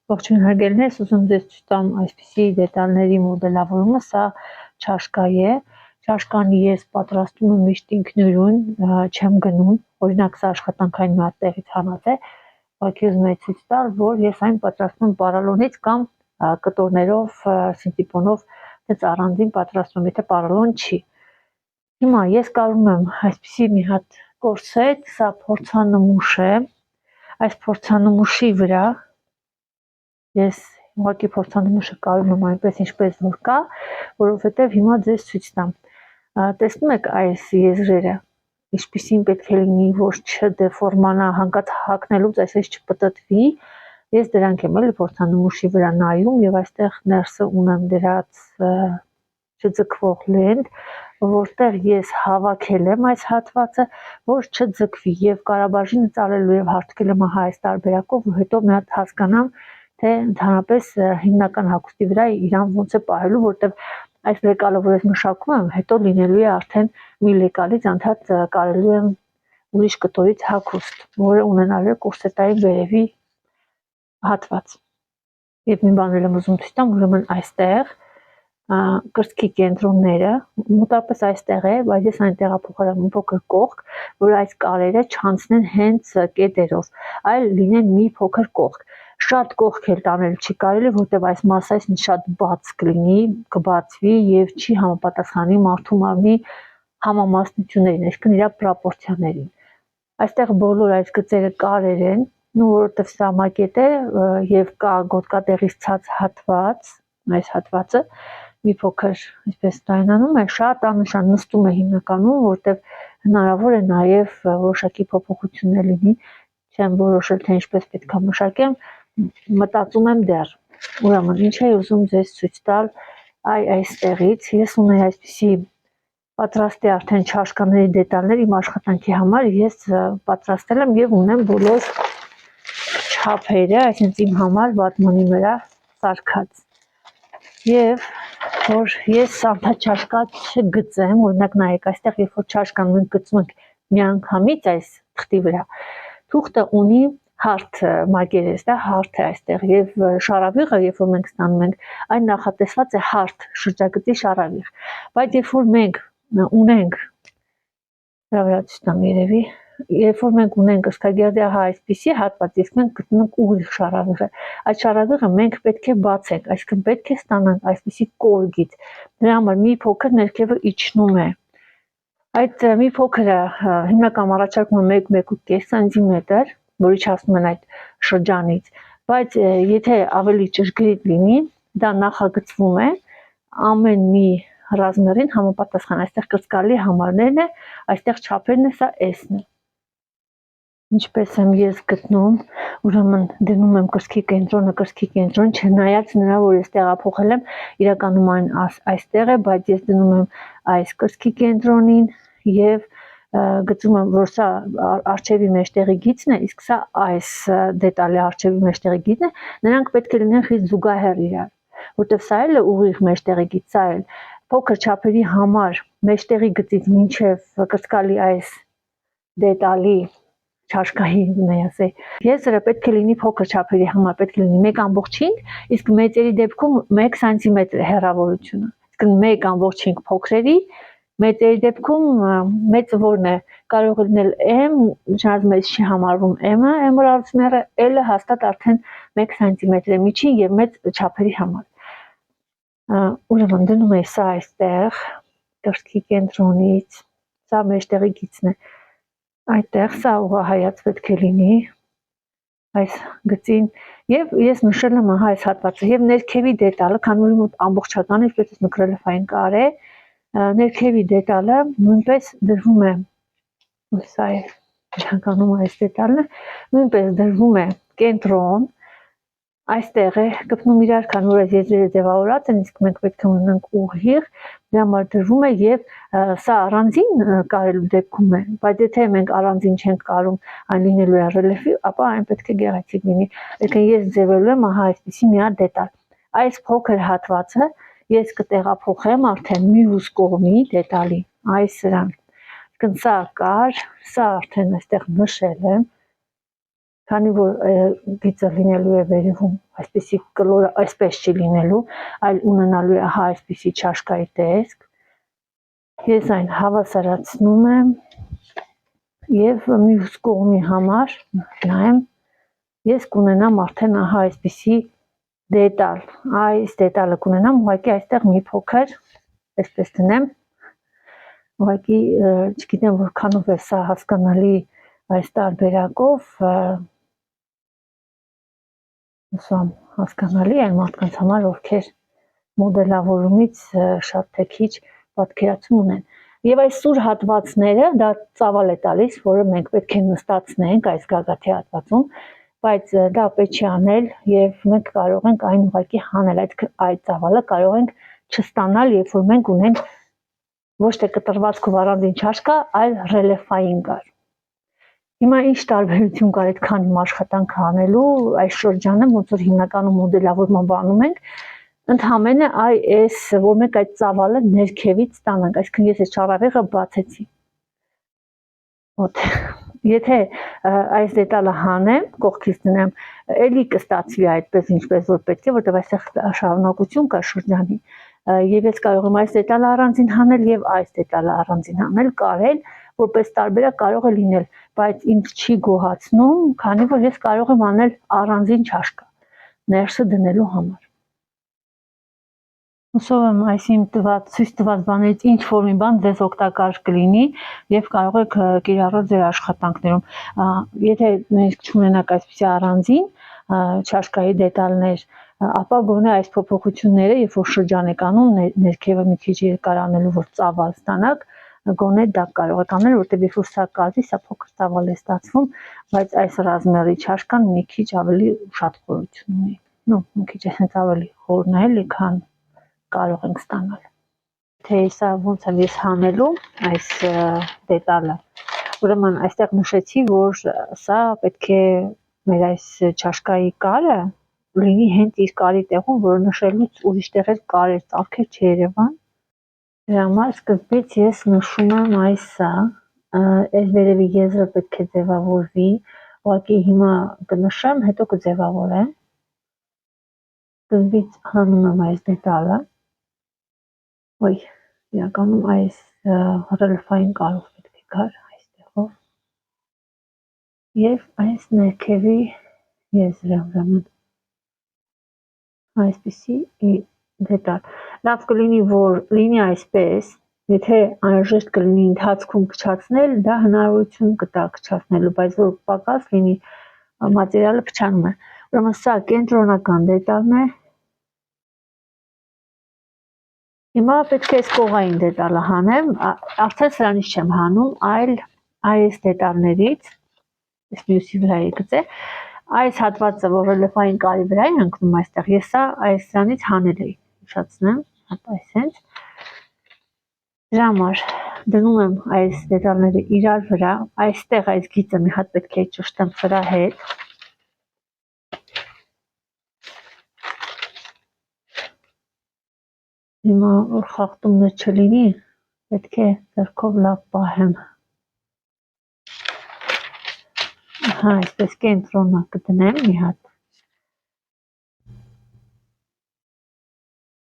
Ողջույն հարգելիներ, ուզում ձեզ ցույց տամ այսպիսի դետալների մոդելավորումը, սա չաշկա է, չաշկանի ես պատրաստում եմ միշտ ինքնուրույն, չեմ գնում, օրինակ սա աշխատանքային մի հատ տեղից հանած է, ուղղակի ուզում եմ ցույց տալ, որ ես այն պատրաստում եմ պարալոնից կամ կտորներով, սինտիպոնով, դից առանձին պատրաստում, եթե պարալոն չի։ Հիմա ես կարում եմ այսպիսի մի հատ կորսետ, սա փորձանմուշ է, այս փորձանմուշի վրա ես ուղղակի փորձանմուշը կարում եմ այնպես ինչպես որ կա, որովհետև հիմա ձեզ ցույց տամ։ Տեսնում եք այս եզրերը, ինչպիսին պետք է լինի, որ չդեֆորմանա, հանկարծ հագնելուց այսպես չպտտվի։ Ես դրանք եմ էլի փորձանմուշի վրա նայում եւ այստեղ ներսը ունեմ դրած չձգվող լենտ, որտեղ ես հավաքել եմ այս հատվածը, որ չձգվի եւ կարաբաժինը ծալելու եւ հարտկել եմ այս տարբերակով, որ հետո մի հատ հասկանամ, թե ընդհանրապես հիմնական հագուստի վրա իրան ոնց է պահելու, որտեղ այս լեկալը, որ ես մշակում եմ, հետո լինելու է արդեն մի լեկալից անդադ կարելու եմ ուրիշ կտորից հագուստ, որը ունենալու է կորսետային վերևի հատված։ Եվ մի բան եմ ուզում ցույց տամ, ուրեմն այստեղ կրծքի կենտրոնները մոտավորապես այստեղ է, բայց ես այն տեղափոխել եմ մի փոքր կողք, որ այս կարերը չանցնեն հենց կետերով, այլ լինեն մի փոքր կողք։ Շատ կողք էլ տանել չի կարելի, որտեղ այս մասսայից շատ բաց կլինի, կբացվի եւ չի համապատասխանի մարդու մարմնի համամասնություններին, այսինքն իր պրոպորցիաներին։ Այստեղ բոլոր այս գծերը կարեր են, որովհետև սա մակետ է եւ կա գոտկատեղից ցած հատված, այս հատվածը մի փոքր այսպես ստայնանում է, շատ աննշան նստում է հիմնականում, որտեղ հնարավոր է նաեւ որոշակի փոփոխություններ լինի, չեմ որոշել թե ինչպես պետք է մշակեմ, մտածում եմ դեռ։ Ուրեմն ինչ է ուզում ձեզ ցույց տալ այստեղից, ես ունեի այսպիսի պատրաստի արդեն չաշկաների դետալներ իմ աշխատանքի համար, ես պատրաստել եմ եւ ունեմ բոլոր չափերը, այսինքն իմ համար վատմանի վրա սարքած։ Եվ որ ես անդադ չաշկա չգծեմ, օրինակ նայեք, այստեղ երբ որ չաշկան մենք գծում ենք միանգամից այս թղթի վրա, թուղթը ունի հարթ մակերես, դա հարթ է այստեղ եւ շարավիղը, երբ որ մենք ստանում ենք, այն նախատեսված է հարթ շրջագծի շարավիղ։ Բայց երբ որ մենք ունենք երևի, երբ որ մենք ունենք ըսկագերդի այսպիսի հատված, իսկ մենք գտնում ենք ուղիղ շարավիղը, այդ շարավիղը մենք պետք է բացենք, այսինքն պետք է ստանանք այսպիսի կորգից։ Դրա համար մի փոքր ներքևը իջնում է։ Այդ մի փոքրը հիմնական առաջարկում է 1-1.5 սանտիմետր, որ իջացնում են այդ շրջանից, բայց եթե ավելի ճշգրիտ լինի, դա նախագծվում է ամեն մի ռազմերին համապատասխան, այստեղ կրծքալի համարներն է, այստեղ չափերն է, սա S-ն է։ Ինչպես եմ ես գտնում, ուրեմն դնում եմ կրծքի կենտրոն, չնայած նրա, որ ես տեղափոխել եմ, իրականում այն այստեղ է, բայց ես դնում եմ այս կրծքի կենտրոնին եւ գծում եմ, որ սա արջևի մեջտեղի գիծն է, իսկ սա այս դետալի արջևի մեջտեղի գիծն է, նրանք պետք է լինեն խիստ զուգահեռ իրար, որտեղ սա էլ է ուղիղ մեջտեղի գիծ, սա էլ փոքր չափերի համար մեջտեղի գծից մինչև կրծքալի այս դետալի չաշկայի ունեի, եզրը պետք է լինի փոքր չափերի համար, պետք է լինի 1.5, իսկ մեծերի դեպքում 1 սանտիմետր հեռավորությունը, իսկ 1.5 փոքրերի, մեծերի դեպքում մեծը որն է, կարող է լինել M, շատ մեծ չի համարվում M-ը, M-ը ռազմերը, L-ը հաստատ արդեն 1 սանտիմետր է միջին եւ մեծ չափերի համար։ Ուրեմն դնում եմ սա այստեղ, կրծքի կենտրոնից, սա մեջտեղի գիծն է, այդտեղ սա ուղղահայաց պետք է լինի այս գծին եւ ես նշել եմ ահա այս հատվածը եւ ներքևի դետալը, քանի որ մոտ ամբողջական ինչպես ես նկրել եմ այն կարե, ներքևի դետալը նույնպես դրվում է, սա է իրականում այս դետալն է, նույնպես դրվում է կենտրոն, այստեղ է գտնում իրար, քանի որ այս եզրերը ձևավորած են, իսկ մենք պետք է ունենանք ուղիղ, դրա համար դրվում է եւ սա առանձին կարելու դեպքում է, բայց եթե մենք առանձին չենք կարում այն լինելու է ռելիեֆի, ապա այն պետք է գեղեցիկ լինի։ Այսինքն ես ձևելու եմ ահա այսպեսի մի հատ դետալ։ Այս փոքր հատվածը ես կտեղափոխեմ արդեն մյուս կողմի դետալի, այս սրան։ Այսինքն սա կար, սա արդեն այստեղ նշել եմ, քանի որ գիծը լինելու է վերևում այսպեսի կլորը այսպես չի լինելու, այլ ունենալու է հա այսպեսի չաշկայի տեսք։ Ես այն հավասարացնում եմ եւ մյուս կողմի համար նայեմ, ես կունենամ արդեն ահա այսպեսի դետալ, այս դետալը կունենամ, ուղղակի այստեղ մի փոքր այսպես դնեմ, ուղղակի չգիտեմ որքանով է սա հասկանալի այս տարբերակով, հասկանալի այն մարդկանց համար, ովքեր մոդելավորումից շատ թե քիչ պատկերացում ունեն։ Եվ այս սուր հատվածները դա ծավալ է տալիս, որը մենք պետք է նստացնենք այս գագաթի հատվածում, բայց դա պետք չի անել եւ մենք կարող ենք այն ուղղակի հանել, այդ ծավալը կարող ենք չստանալ, երբ որ մենք ունենք ոչ թե կտրվածքով առանձին չաշկա, այլ ռելիեֆային կար։ Հիմա ինչ տարբերություն կար այդքան իմ աշխատանքը անելու այս շրջանը, ոնց որ հիմնականում մոդելավորման բանում ենք, ընդհանրապես այս որ մենք այդ ծավալը ներքևից ստանանք, այսինքն ես այս չարավեղը բացեցի։ Ոտ եթե այս դետալը հանեմ, կողքից դնեմ, էլի կստացվի այդպես ինչպես որ պետք է, որտեղ այստեղ շարունակություն կա շրջանի։ Եվ ես կարող եմ այս դետալը առանձին հանել եւ այս դետալը առանձին հանել, կարել, որպես տարբերակ կարող է լինել, բայց ինձ չի գոհացնում, քանի որ ես կարող եմ անել առանձին չաշկա ներսը դնելու համար։ Հուսով եմ այսին ցույց տված բաներից ինչ որ մի բան ձեզ օգտակար կլինի եւ կարող եք կիրառել ձեր աշխատանքներում։ Եթե նույնիսկ չունենաք այսպիսի առանձին չաշկայի դետալներ, ապա գոնե այս փոփոխությունները, երբ որ շրջան եք անում, ներքևը մի քիչ երկար անելու, որ ծավալ ստանաք, գոնե դա կարող եք անել, որտեղ երբ որ սա կարծի, սա փոքր ծավալ է ստացվում, բայց այս ռազմերի չաշկան մի քիչ ավելի ուշադրություն ունի։ Ну, մի քիչ այսպես ավելի խորն է, քան կարող ենք ստանալ։ Թե սա ոնց եմ ես հանելու այս դետալը, ուրեմն այստեղ նշեցի, որ սա պետք է մեր այս չաշկայի կարը լինի հենց իր կարի տեղում, որը նշելուց ուրիշ տեղեր կարեր ծաղկեր չերևան։ Դրա համար սկզբից ես նշում եմ այսա, այս վերևի եզրը պետք է ձևավորվի, ուղղակի հիմա կնշեմ, հետո կձևավորեմ։ Սկզբից հանում եմ այս դետալը։ Ոյ, իրականում այս ռելիեֆային կարով պետք է գար այստեղով եւ այս ներքևի եզրը ուրեմն այսպիսի դետալ։ Լավ կլինի, որ լինի այսպես, եթե անհրաժեշտ կլինի ընթացքում փչացնել, դա հնարավորություն կտա փչացնելու, բայց որ պակաս լինի, մատերիալը փչանում է։ Ուրեմն սա կենտրոնական դետալն է։ Հիմա պետք է այս կողային դետալը հանեմ, արդեն սրանից չեմ հանում, այլ այս դետալներից, այս մյուսի վրա եկցե, այս հատվածը, որ ռելիեֆային կարի վրա է ընկնում այստեղ, ես սրանից հանել էի, հիշացնեմ, այս հենց, դրա համար դնում եմ այս դետալները իրար վրա, այստեղ այս գիծը մի հատ պետք է ճշտեմ սրա հետ, հիմա որ խախտումներ չլինի, պետք է ձեռքով լավ պահեմ։ Հա, այսպես կենտրոնը կդնեմ մի հատ,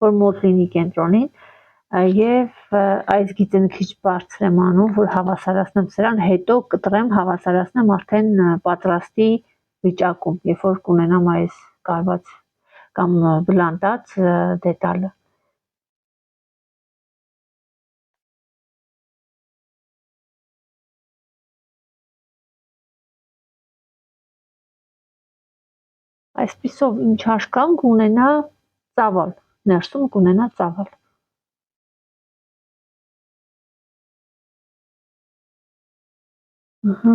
որ մոտ լինի կենտրոնին, եւ այս գիծը մի քիչ բարձր եմ անում, որ հավասարացնեմ սրան, հետո կտրեմ, հավասարացնեմ արդեն պատրաստի վիճակում, երբ որ կունենամ այս կարված կամ բլանտած դետալը։ Այսպիսով ինչ հաշկան կունենա ծավալ, ներսում կունենա ծավալ։ Ահա,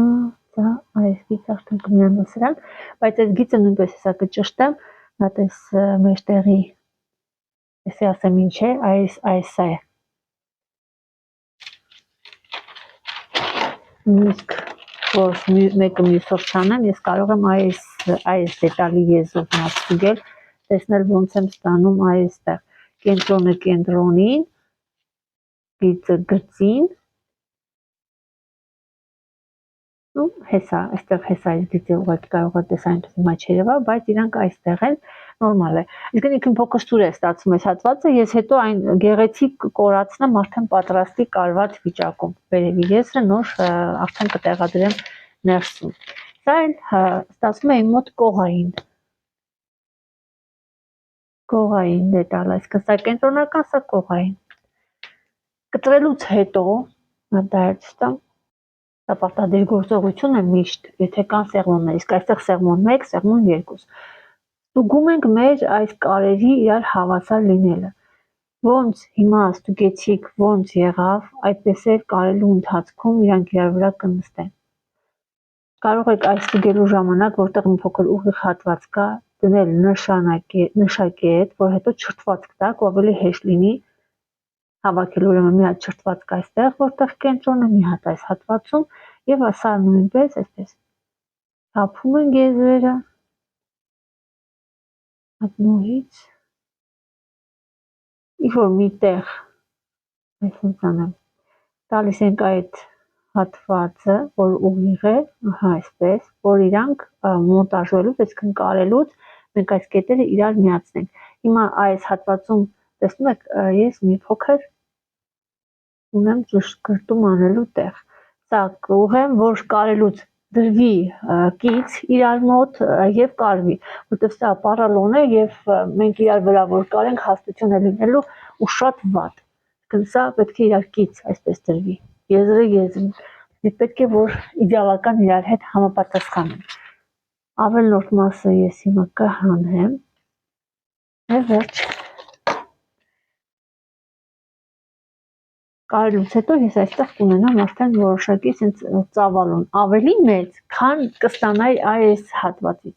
դա այս գիծը արդեն կմիանա սրան, բայց այս գիծը նույնպես հեսա կճշտեմ, հատ այս մեջտեղի, էսի ասեմ ինչ է, այս է։ Իսկ որ մեկը մյուսով չանեմ, ես կարող եմ այս դետալի եզրով նացուգել, տեսնել ոնց եմ ստանում այստեղ, կենտրոնը կենտրոնին, գիծը գծին, Ну, հեսա, այստեղ հեսայից դիտի ուղղակի կարող է տեսային հիմա չերևա, բայց իրանք այստեղ են նորմալ է։ Իսկ ինքն փոքր սուր է ստացվում այս հատվածը, ես հետո այն գեղեցիկ կորացնեմ արդեն պատրաստի կարված վիճակում։ Վերևի եզրը նոր արդեն կտեղադրեմ ներսում։ Սա էլ ստացվում է իմ մոտ կողային դետալ, այսինքն սա կենտրոնական, սա կողային։ Կտրելուց հետո դա էլ Դա պարտադիր գործողություն է միշտ, եթե կան սեղմոններ, իսկ այստեղ սեղմոն 1, սեղմոն 2։ Ստուգում ենք մեր այս կարերի իրար հավասար լինելը։ Ոնց հիմա ստուգեցիք, ոնց եղավ, այդպես էլ կարելու ընթացքում իրանք իրար վրա կնստեն։ Կարող եք այս ստուգելու ժամանակ, որտեղ մի փոքր ուղիղ հատված կա, դնել նշակետ, որ հետո չրթված կտակ ու ավելի հեշտ լինի հավաքելու, ուրեմն մի հատ չրթված կա այստեղ, որտեղ կենտրոնը, մի հատ այս հատվածում եւ սա նույնպես այսպես թափում են գեզրերը հատնուհից ինչ-որ միտեղ այսպես անեմ տալիս ենք այդ հատվածը, որ ուղիղ է, ահա այսպես, որ իրանք մոնտաժվելուց, այսինքն կարելուց մենք այս կետերը իրար միացնենք։ Հիմա այս հատվածում տեսնում եք, ես մի փոքր ունեմ ճշգրտում անելու տեղ։ Սա կուղեմ, որ կարելուց դրվի կից իրար մոտ եւ կարվի, որտեղ սա պարալոն է եւ մենք իրար վրա որ կարենք հաստություն է լինելու ու շատ վատ։ Սա պետք է իրար կից այսպես դրվի։ Եզրը եզրին։ Եվ պետք է որ իդեալական իրար հետ համապատասխանեն։ Ավելորդ մասը ես հիմա կհանեմ։ Եվ վերջ Կարելուց հետո ես այստեղ կունենամ արդեն որոշակի ցավալուն, ավելի մեծ, քան կստանայի այս հատվածից։